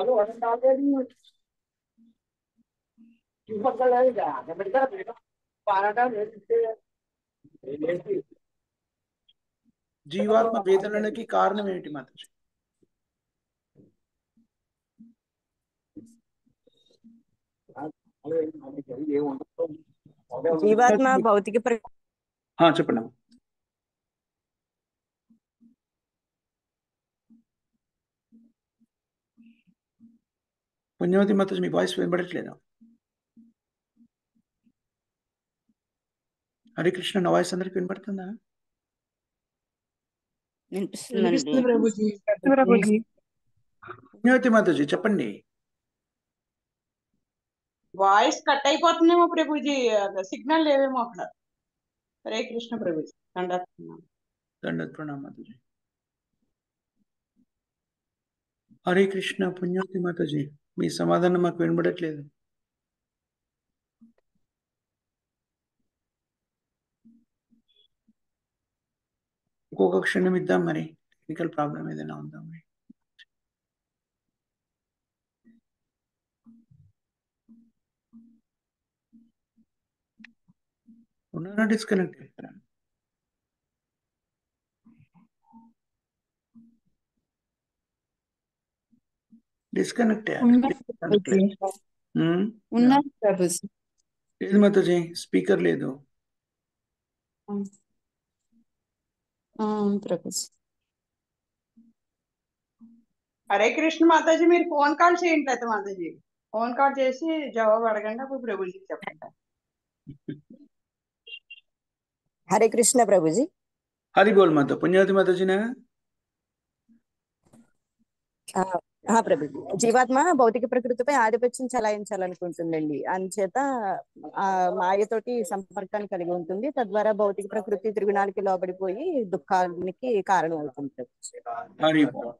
జీవాత్మ వేదనలకి కారణం ఏమిటి మాతాజీ? జీవాత్మ భౌతిక చెప్పండి. పుణ్యవతి మాతాజీ మీ వాయిస్ వినబడట్లేదా? హరే కృష్ణ నా వాయిస్ అందరికి వినపడుతుందా? పుణ్యవతి మాతాజీ చెప్పండి. వాయిస్ కట్ అయిపోతుందేమో ప్రభుజీ, సిగ్నల్ లేవేమో అక్కడ. హరే కృష్ణ ప్రభుజీ. దండవత్ ప్రణామం మాతాజీ. హరే కృష్ణ పుణ్యవతి మాతాజీ మీ సమాధానం మాకు వినబడట్లేదు. ఇంకొక క్షణం ఇద్దాం, మరి టెక్నికల్ ప్రాబ్లం ఏదైనా ఉందా? మరి ఉన్నారా? డిస్కనెక్ట్ అవుతారా? డిస్కనెక్ట్ లేదు మాతాజీ, స్పీకర్ లేదు. హరే కృష్ణ మాతాజీ మీరు ఫోన్ కాల్ చేయండి అయితే మాతాజీ. ఫోన్ కాల్ చేసి జవాబు అడగండి, అప్పుడు ప్రభుజీ చెప్పండి. హరే కృష్ణ ప్రభుజీ. హరి బోల్ మాత. పుణ్యవతి మాతాజీనా? ప్రభుజీ. జీవాత్మ భౌతిక ప్రకృతిపై ఆధిపత్యం చలాయించాలనుకుంటుందండి. అందుచేత ఆ మాయతోటి సంపర్కాన్ని కలిగి ఉంటుంది. తద్వారా భౌతిక ప్రకృతి త్రిగుణానికి లోబడిపోయి దుఃఖానికి కారణం అవుతుంది. హరి బోల్.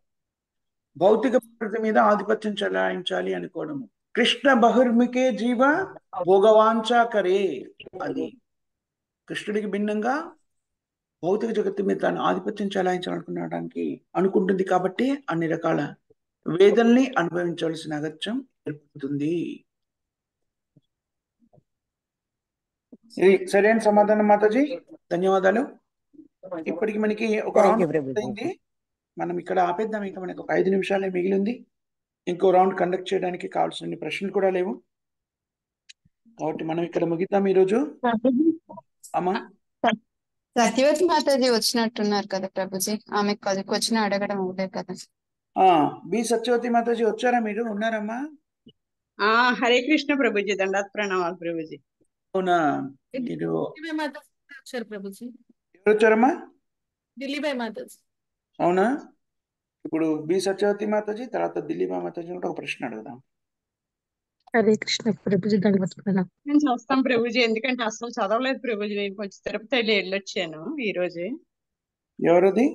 భౌతిక ప్రకృతి మీద ఆధిపత్యం చలాయించాలి అనుకోవడము. కృష్ణ బహిర్ముఖే జీవ భోగవాంఛా కరే. అది కృష్ణుడికి భిన్నంగా భౌతిక జగత్తు మీద తాను ఆధిపత్యం చలాయించాలనుకునడానికి అనుకుంటుంది. కాబట్టి అన్ని రకాల వేదనల్ని అనుభవించాల్సిన అగత్యం ఏర్పడుతుంది. ఇది సరైన సమాధానం మాతాజీ. ధన్యవాదాలు. ఇప్పటికి మనకి ఒక రౌండ్ అయింది. మనం ఇక్కడ ఆపేద్దాం. ఇంకా మనకి ఒక 5 నిమిషాలే మిగిలింది. ఇంకో రౌండ్ కండక్ట్ చేయడానికి కావాల్సిన ప్రశ్నలు కూడా లేవు, కాబట్టి మనం ఇక్కడ ముగిద్దాం ఈరోజు. అమ్మా సత్యవతి మాతాజీ వచ్చినట్టున్నారు కదా ప్రభుజీ. ఆమె క్వశ్చన్ అడగడం అవుతే కదా. బి సత్యవతి మాతాజీ వచ్చారా? మీరు ఉన్నారమ్మా? హరే కృష్ణ ప్రభుజీ. దండాత్ ప్రణామాలు ప్రభుజీ. అవునా? మీరు ప్రభుజీ. ఎవరు వచ్చారమ్మా? ఢిల్లీబాయ్ మాతాజీ. అవునా? ఇప్పుడు బి సత్యవతి మాతాజీ తర్వాత ఢిల్లీబాయ్ మాతాజీ కూడా ఒక ప్రశ్న అడుగుదాం. హరే కృష్ణ ప్రభుజీ. దండవత్ ప్రణామం. నేను చూస్తాం ప్రభుజీ, ఎందుకంటే అసలు చదవలేదు ప్రభుజీ. నేను కొంచెం తిరుపతి వెళ్ళొచ్చాను ఈ రోజే. ఎవరది?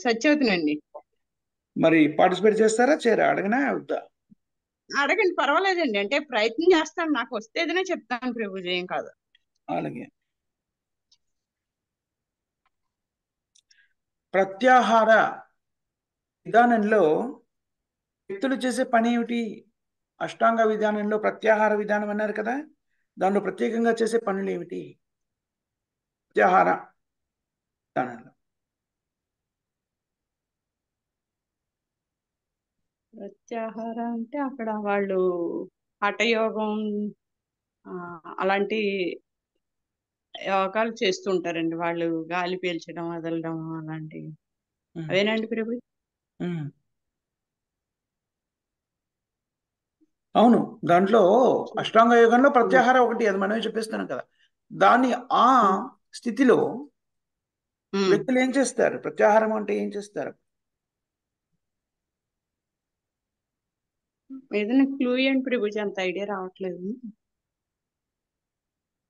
సత్యవతినండి. మరి పార్టిసిపేట్ చేస్తారా? చేయరా? అడగనా వద్దా? అడగండి, పర్వాలేదండి. అంటే ప్రయత్నం చేస్తాను, నాకు వస్తే ఏదైనా చెప్తాను ప్రభుజీ, ఏం కాదు. అలాగే. ప్రత్యాహార విధానంలో వ్యక్తులు చేసే పని ఏమిటి? అష్టాంగ విధానంలో ప్రత్యాహార విధానం అన్నారు కదా, దానిలో ప్రత్యేకంగా చేసే పనులు ఏమిటి? ప్రత్యాహార విధానంలో ప్రత్యాహార అంటే అక్కడ వాళ్ళు హఠయోగం అలాంటి యోగాలు చేస్తుంటారండి. వాళ్ళు గాలి పీల్చడం వదలడం అలాంటివి. అవేనండి ప్రభు? అవును, దాంట్లో అష్టాంగ యోగంలో ప్రత్యాహారం ఒకటి, అది మనమే చెప్పేస్తున్నాం కదా. దాన్ని ఆ స్థితిలో వ్యక్తులు ఏం చేస్తారు? ప్రత్యాహారం అంటే ఏం చేస్తారు? ఏదైనా క్లూ ఏంటి ప్రభుజీ? అంత ఐడియా రావట్లేదు.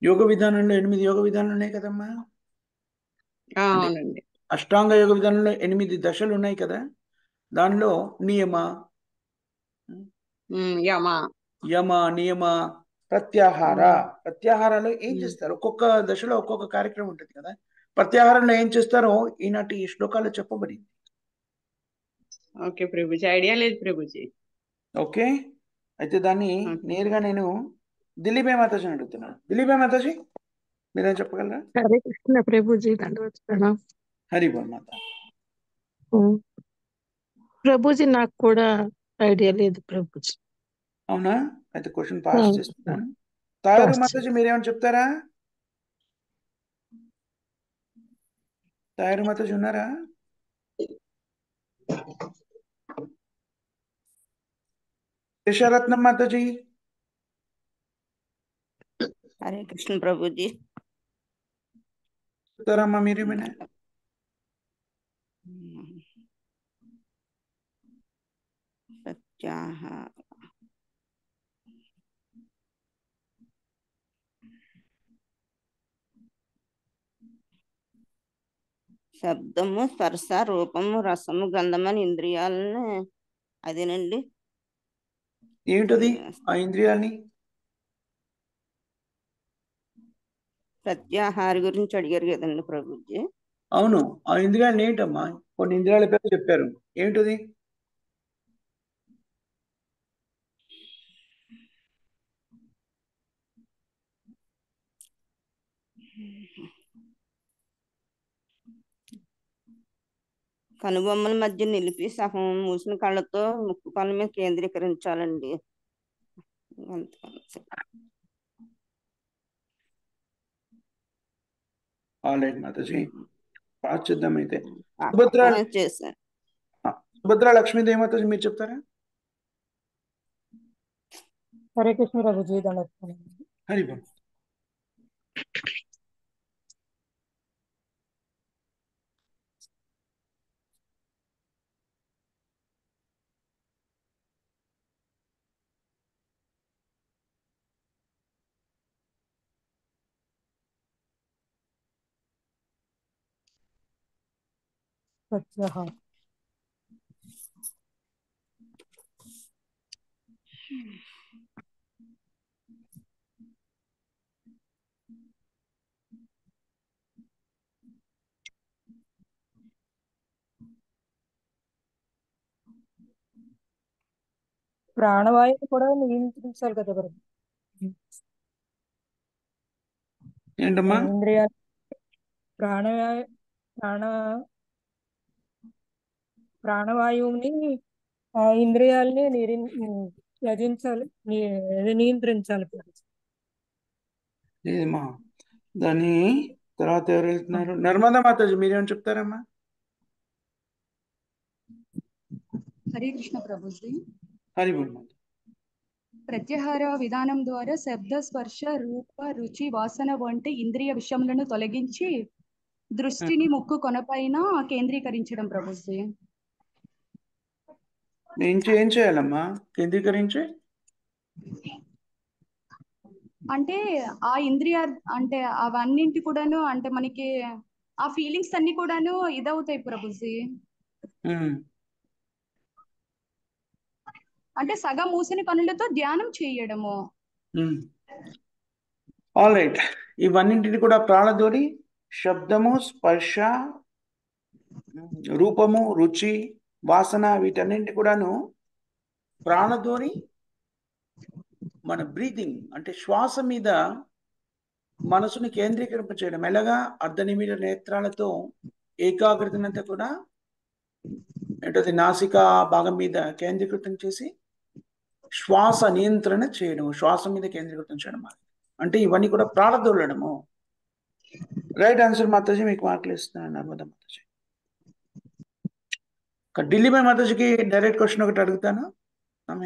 యోగ విధానంలో 8 యోగ విధానాలు ఉన్నాయి కదమ్మా. అవునండి. అష్టాంగ యోగ విధానంలో 8 దశలు ఉన్నాయి కదా. దానిలో నియమ, యమ, నియమ, ప్రత్యాహార. ప్రత్యాహారాలు ఏం చేస్తారు? ఒక్కొక్క దశలో ఒక్కొక్క కార్యక్రమం ఉంటుంది కదా. ప్రత్యాహారంలో ఏం చేస్తారో ఈనాటి శ్లోకాలు చెప్పబడింది. ఓకే ప్రభుజీ, ఐడియా లేదు ప్రభుజీ. ఓకే, అయితే దాన్ని నేరుగా నేను దిలీపే మాతాజీని అడుగుతున్నాను. దిలీపే మాతాజీ, మీరేం చెప్పగలరా? హరే కృష్ణ ప్రభుజీ, దండవత్సరం. హరి బోల్ మాత. ప్రభుజీ నాకు కూడా ఐడియా లేదు ప్రభుజీ. అవునా? అయితే క్వశ్చన్ పాస్ చేస్తున్నాను. తాయారు మాతాజీ, మీరేమైనా చెప్తారా? తాయారు మాతాజీ ఉన్నారా? శేషరత్నం మాతాజీ. హరే కృష్ణ ప్రభుజీ. చెప్తారమ్మా మీరేమైనా? ప్రత్యాహార శబ్దము, స్పర్శ, రూపము, రసము, గంధమని ఇంద్రియాలను, అదేనండి. ఏమిటది ఆ ఇంద్రియాలని? ప్రత్యాహార గురించి అడిగారు కదండి ప్రభుజీ. అవును, ఆ ఇంద్రియాలు ఏంటమ్మా? కొన్ని ఇంద్రియాల పేరు చెప్పారు, ఏమిటది? కనుబొమ్మల మధ్య నిలిపి సగం మూసిన కళ్ళతో ముక్కు కళ్ళ మీద కేంద్రీకరించాలండి. ఆల్రైట్ మాతాజీ, పాస్ చేద్దాం. అయితే చేశాను. సుభద్ర లక్ష్మీదేవి మాతాజీ, మీరు చెప్తారా? హరే కృష్ణ ప్రభుజీ, దండవత్సరం. హరి బోల్. ప్రత్యాహార ప్రాణవాయువు కూడా నియంత్రించాలి కదా ప్రభు. ఏంటమ్మా? ఇంద్రియాలు ప్రాణవాయువుని ఇంద్రియాలని నియంత్రించాలి. లేదమ్మా, దాని తర్వాత ఎవరు వెళ్తున్నారు? నర్మదా మాతాజీ, మీరేమని చెప్తారమ్మా? హరే కృష్ణ ప్రభుజీ. హరి బోల్ మాత. ప్రత్యాహార విధానం ద్వారా శబ్ద, స్పర్శ, రూప, రుచి, వాసన వంటి ఇంద్రియ విషయములను తొలగించి దృష్టిని ముక్కు కొనపైన కేంద్రీకరించడం ప్రభుజీ. ఏం చేయాలమ్మా కేంద్రీకరించి? అంటే ఆ ఇంద్రియ అంటే అవన్నింటి కూడాను, అంటే మనకి ఆ ఫీలింగ్స్ అన్ని కూడాను ఇదవుతాయి ప్రభుజీ. అంటే సగం మూసిన కనులతో ధ్యానం చేయడము. ఆల్ రైట్, ఇవన్నింటిని కూడా ప్రాణధ్వని, శబ్దము, స్పర్శ, రూపము, రుచి, వాసన, వీటన్నింటి కూడాను ప్రాణధ్వని మన బ్రీతింగ్ అంటే శ్వాస మీద మనసుని కేంద్రీకరింపచేయడం. ఎలాగా? అర్ధనిమిడ నేత్రాలతో ఏకాగ్రతనంతా కూడా ఏంటది నాసిక భాగం మీద కేంద్రీకృతం చేసి శ్వాస నియంత్రణ చేయడం, శ్వాస మీద కేంద్రీకృతం చేయడం అంటే ఇవన్నీ కూడా ప్రారంధులడము. రైట్ ఆన్సర్ మాతాజీ, మీకు మార్కులు ఇస్తున్నాను. నర్మదా మాతాజీ. ఢిల్లీబాయ్ మాతాజీకి డైరెక్ట్ క్వశ్చన్ ఒకటి అడుగుతాను,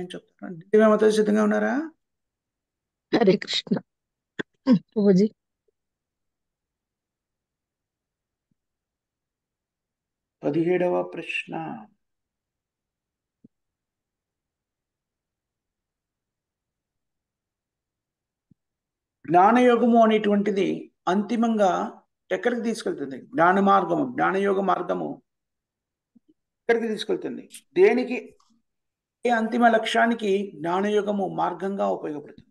ఏం చెప్తాను. ఢిల్లీబాయ్ మాతాజీ సిద్ధంగా ఉన్నారా? హరే కృష్ణ ప్రభుజీ. 17వ ప్రశ్న. జ్ఞానయోగము అనేటువంటిది అంతిమంగా ఎక్కడికి తీసుకెళ్తుంది? జ్ఞాన మార్గము, జ్ఞానయోగ మార్గము ఎక్కడికి తీసుకెళ్తుంది? దేనికి, ఏ అంతిమ లక్ష్యానికి జ్ఞానయోగము మార్గంగా ఉపయోగపడుతుంది?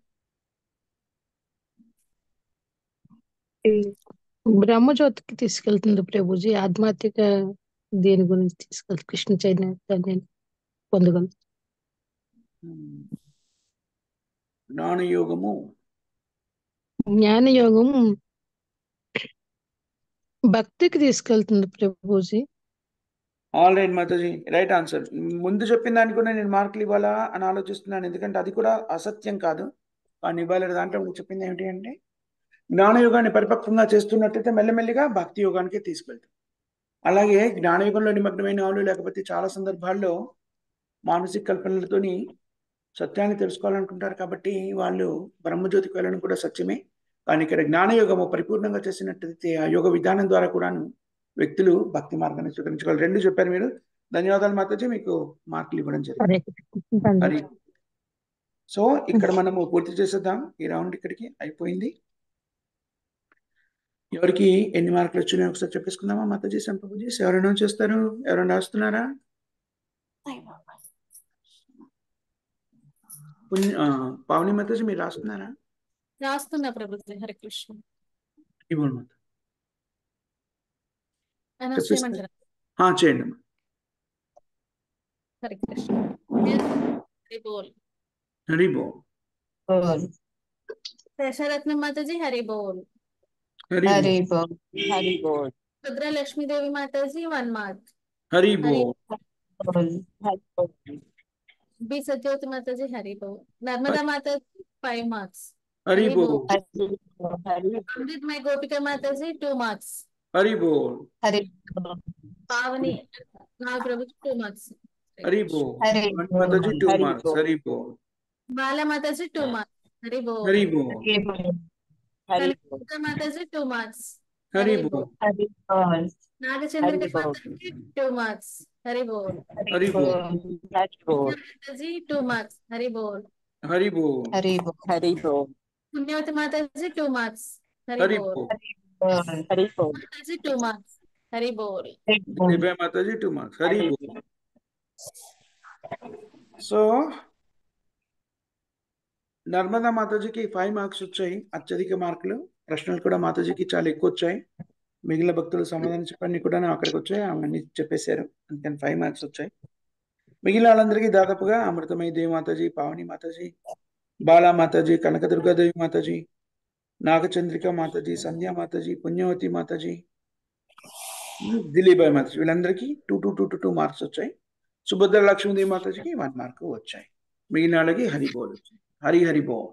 బ్రహ్మజ్యోతికి తీసుకెళ్తుంది ప్రభుజీ. ఆధ్యాత్మిక దేని గురించి తీసుకెళ్తుంది? కృష్ణ చైతన్యాన్ని పొందగలం. జ్ఞానయోగము, జ్ఞానయోగం భక్తికి తీసుకెళ్తుంది Prabhuji. All right Mataji, right answer. ముందు చెప్పిన దానికి కూడా నేను మార్కులు ఇవ్వాలా అని ఆలోచిస్తున్నాను, ఎందుకంటే అది కూడా అసత్యం కాదు, కానీ ఇవ్వలేదు. దాంట్లో చెప్పింది ఏమిటి అంటే జ్ఞానయోగాన్ని పరిపక్వంగా చేస్తున్నట్టయితే మెల్లమెల్లిగా భక్తి యోగానికి తీసుకెళ్తాం. అలాగే జ్ఞానయుగంలో నిమగ్నమైన వాళ్ళు, లేకపోతే చాలా సందర్భాల్లో మానసిక కల్పనలతోని సత్యాన్ని తెలుసుకోవాలనుకుంటారు, కాబట్టి వాళ్ళు బ్రహ్మజ్యోతికి వెళ్ళడం కూడా సత్యమే. కానీ ఇక్కడ జ్ఞానయోగము పరిపూర్ణంగా చేసినట్టయితే ఆ యోగ విధానం ద్వారా కూడాను వ్యక్తులు భక్తి మార్గాన్ని స్వీకరించగలరు. రెండు చెప్పారు మీరు. ధన్యవాదాలు మాతాజీ, మీకు మార్కులు ఇవ్వడం జరిగింది. సో ఇక్కడ మనము పూర్తి చేసేద్దాం. ఈ రౌండ్ ఇక్కడికి అయిపోయింది. ఎవరికి ఎన్ని మార్కులు వచ్చినాయో ఒకసారి చెప్పేసుకుందామా మాతాజీ, సంప్రభుజీ? ఎవరైనా చేస్తారు? ఎవరైనా రాస్తున్నారా? పావని మాతాజీ మీరు రాస్తున్నారా? రాస్తున్నా ప్రభుజీ. హరే కృష్ణ. ఇవ్వండి మాత. అనౌన్స్ చేయమంటారా? చేయండి అమ్మా. Hare Krishna. Hari Bol. Hari Bol. Sesharatnam Mataji Hari Bol. Hari Bol. Hari Bol. Rudra Lakshmidevi Mataji 1 mark. Hari Bol. B Satyavati Mataji Hari Bol. Narmada Mataji 5 marks. Hari Bol. Amrit Mai Gopika Mataji 2 marks. Hari Bol. Hari Pavani నా Prabhuji 2 marks. Hari Bol. Mataji 2 marks. Hari Bol. Bala Mataji 2 marks. Hari Bol. Hari Bol. Kanakadurga Mataji 2 marks. Hari Bol. Hari బోల్. నాగచంద్రిక మాతాజీ 2 మార్క్స్. హరి బోల్. హరి బోల్. హరి బోల్. మాతాజీ 2 మార్క్స్. హరి బోల్. హరి బోల్. హరి బోల్. హరి బోల్. పుణ్యవతి మాతాజీ 2 మార్క్స్. హరి హరి బోల్. బోల్. హరి బోల్. మాతాజీ 2 మార్క్స్. హరి బోల్. దివ్య మాతాజీ 2 మార్క్స్. హరి బోల్. సో నర్మదా మాతాజీకి 5 మార్క్స్ వచ్చాయి, అత్యధిక మార్కులు. ప్రశ్నలు కూడా మాతాజీకి చాలా ఎక్కువ వచ్చాయి. మిగిలిన భక్తులు సమాధానం చెప్పండి కూడా అక్కడికి వచ్చాయి, అవన్నీ చెప్పేశారు, అందుకని 5 మార్క్స్ వచ్చాయి. మిగిలిన వాళ్ళందరికీ దాదాపుగా అమృతమయ్య దేవి మాతాజీ, పావని మాతాజీ, బాలా మాతాజీ, కనకదుర్గాదేవి మాతాజీ, నాగచంద్రిక మాతాజీ, సంధ్యా మాతాజీ, పుణ్యవతి మాతాజీ, దిలీబాయ్ మాతాజీ, వీళ్ళందరికీ 2 మార్క్స్ వచ్చాయి. సుభద్ర లక్ష్మీదేవి మాతాజీకి 1 మార్కు వచ్చాయి. మిగిలిన వాళ్ళకి హరి బోల్ వచ్చాయి. హరి హరి బోల్.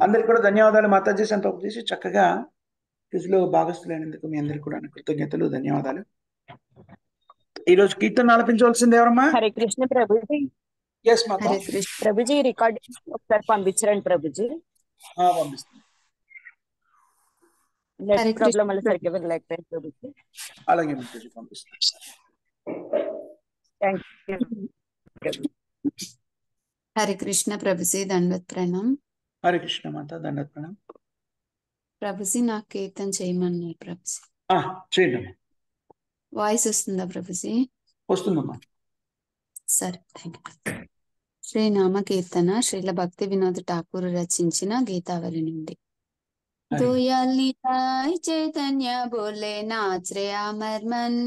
అందరికి కూడా ధన్యవాదాలు మాతాజీ, సంతోషం చేసి చక్కగా క్విజ్లో భాగస్థులైనందుకు మీ అందరికి కూడా కృతజ్ఞతలు, ధన్యవాదాలు. ఈ రోజు కీర్తన ఆలపించవలసింది ఎవరమ్మా? హరే కృష్ణ ప్రభుజీ. ఎస్ మాత. హరే కృష్ణ ప్రభుజీ. రికార్డింగ్ ఒకసారి పంపించరండి ప్రభుజీ. పంపిస్తాను. నెట్ ప్రాబ్లం వల్ల సరిగ్గా వెళ్ళలేకపోయాను ప్రభుజీ. అలాగే మాతాజీ పంపిస్తాను. Thank you. హరే కృష్ణ ప్రభుజీ. దండవత్ ప్రణాం. హరే కృష్ణ మాత, దండవత్ ప్రణాం. ప్రభుజీ నాకు కీర్తన చేయమన్నారు ప్రభుజీ. చేయండి. వాయిస్ వస్తుందా ప్రభుజీ? వస్తుందమ్మా. సరే, థ్యాంక్ యూ. శ్రీనామ కీర్తన శ్రీల భక్తి వినోద్ ఠాకూర్ రచించిన గీతావళి నుండి. దోయాల్ నితాయ్ చైతన్య బోలే నాచ్ రే అమర్ మన్.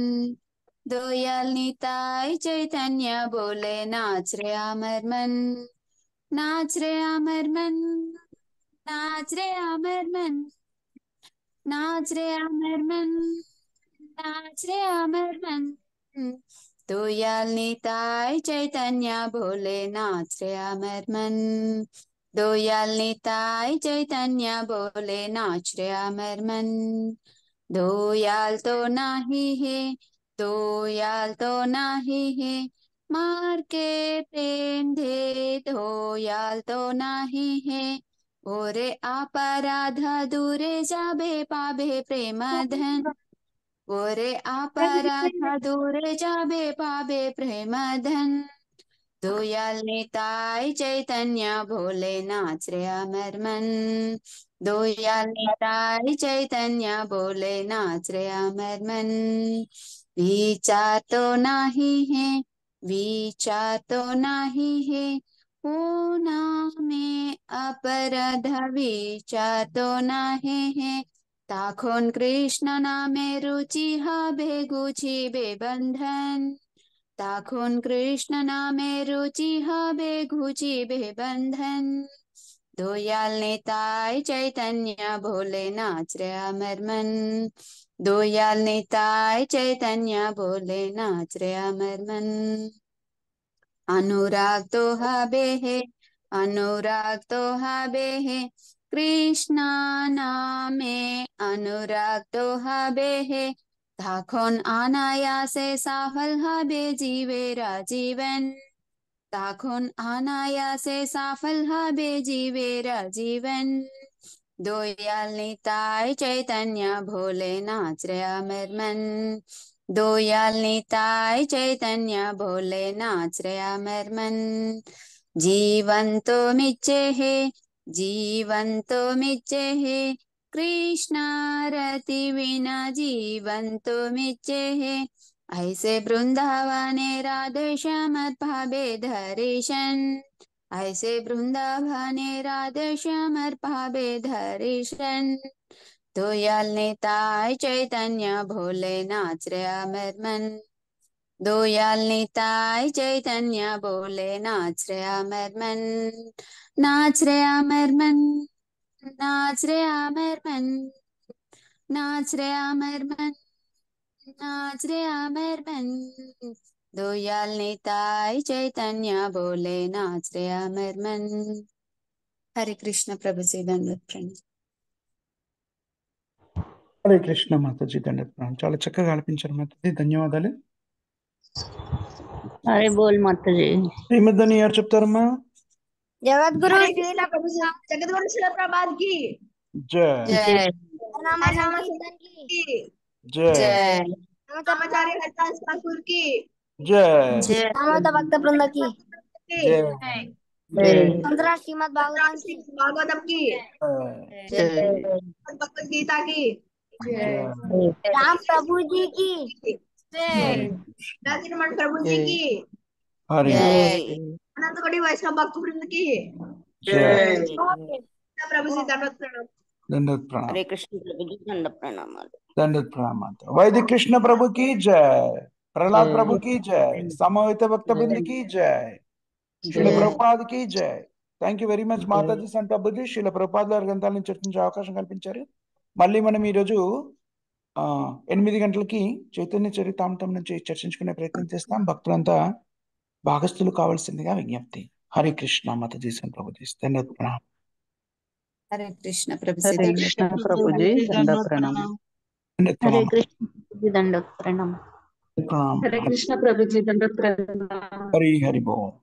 దోయాల్ నితాయ్ చైతన్య బోలే నాచ్ రే అమర్ మన్. నాచ్ రే అమర్ మన్, నాచ్ రే అమర్ మన్, నాచ్ రే అమర్ మన్, నాచ్ రే అమర్ మన్, दोयाल निताय चैतन्य भोलेनाथ श्री अमरमन। दोयाल निताय चैतन्य भोलेनाथ श्री अमरमन। दोयाल तो नाही है, दोयाल तो नाही है, मार के प्रेम दे दोयाल तो नाही है। ओरे अपराध दूरे जाबे पाबे प्रेम धन। ओरे अपराध दूरे जाबे पाबे प्रेम धन। दोयाल निताय चैतन्य भोलेनाथ श्री अमरमन। दोयाल निताय चैतन्य भोलेनाथ श्री अमरमन। विचार तो नाही है, विचार तो नाही है, पूना में अपराध विचार तो नाही है। ताखोन कृष्ण नामे रुचि हबे गुची बेबंधन। ताखोन कृष्ण नामे रुचि हबे घुची बेबंधन। दोयाल निताय चैतन्य भोलेनाथ श्री अमरमन। दोयाल निताय चैतन्य भोलेनाथ श्री अमरमन। अनुराग तो हबे है, अनुराग तो हबे है, कृष्णा नामे अनुराग तो हबे है। ताखोन अनायासे सफल हबे जीवेरा जीवन। ताखोन अनायासे सफल हबे जीवेरा जीवन। दोयाल निताय चैतन्य भोलेनाथ श्री अमरमन। दोयाल निताय चैतन्य भोलेनाथ श्री अमरमन। जीवन तो मिच्चे है, जीवन तो मिच्चे है, कृष्णा रति बिना जीवन तो मिच्चे है। ऐसे वृंदावने राधे श्याम भावे धरेशन। ऐसे वृंदावने राधे श्याम भावे धरेशन। दोयाल निताय चैतन्य भोलेनाथ श्री अमरमन। दोयाल निताय चैतन्य भोलेनाथ श्री अमरमन। नाच रे अमरमन, नाच रे अमरमन, नाच रे अमरमन, नाच रे अमरमन। दोयाल निताय चैतन्य भोलेनाथ श्री अमरमन। हरे कृष्ण प्रभु जी दंडवत प्रणाम। హరే కృష్ణ మాతాజీ దండత్ ప్రణామం. చాలా చక్కగా ఆలపించారు మాతాజీ, ధన్యవాదాలు. హరే బోల్ మాతాజీ. శ్రీమద్దని ఎవరు చెప్తారమ్మా? జగద్గురు జగద్గురు శిల ప్రభాత్ కి జై జై జై సమాచారి హరిదాస్ ఠాకూర్ కి జై సమత భక్త బృంద కి జై अंतरा श्रीमद् भागवतम की भगवत गीता की राम प्रभु जी की राजरमण प्रभु जी की अनंत कोटि वैष्णव भक्त वृंद की प्रभु जी दंडवत प्रणाम. దండత్ ప్రణామం. హరే కృష్ణ ప్రభుజీ దండ ప్రణామాలు. దండత్ ప్రణామాలు. వైదిక కృష్ణ ప్రభు की जय, प्रहलाद प्रभु की जय, समवेत भक्त वृंद की जय, శ్రీల ప్రభుపాద్ की जय. Thank you very much Mataji సంత ప్రభుజీ. శ్రీల ప్రభుపాద్ గారి గ్రంథాల నుంచి చర్చించే అవకాశం కల్పించారు. మళ్ళీ మనం ఈరోజు 8 గంటలకి చైతన్య చరితామృతం నుంచి చర్చించుకునే ప్రయత్నం చేస్తాం. భక్తులంతా భాగస్థులు కావాల్సిందిగా విజ్ఞప్తి. హరే కృష్ణ మాతాజీ సంత ప్రభుజీ దండత్ ప్రణామం. हरे कृष्ण प्रभु जी హరే కృష్ణ ప్రభుజీ దండ ప్రణామం. దండత్ హరే ప్రణామం. కృష్ణ ప్రభుజీ దండ ప్రణామం. ప్రణామం. హరే కృష్ణ ప్రభుజీ దండ ప్రణామం. హరి హరి బోల్.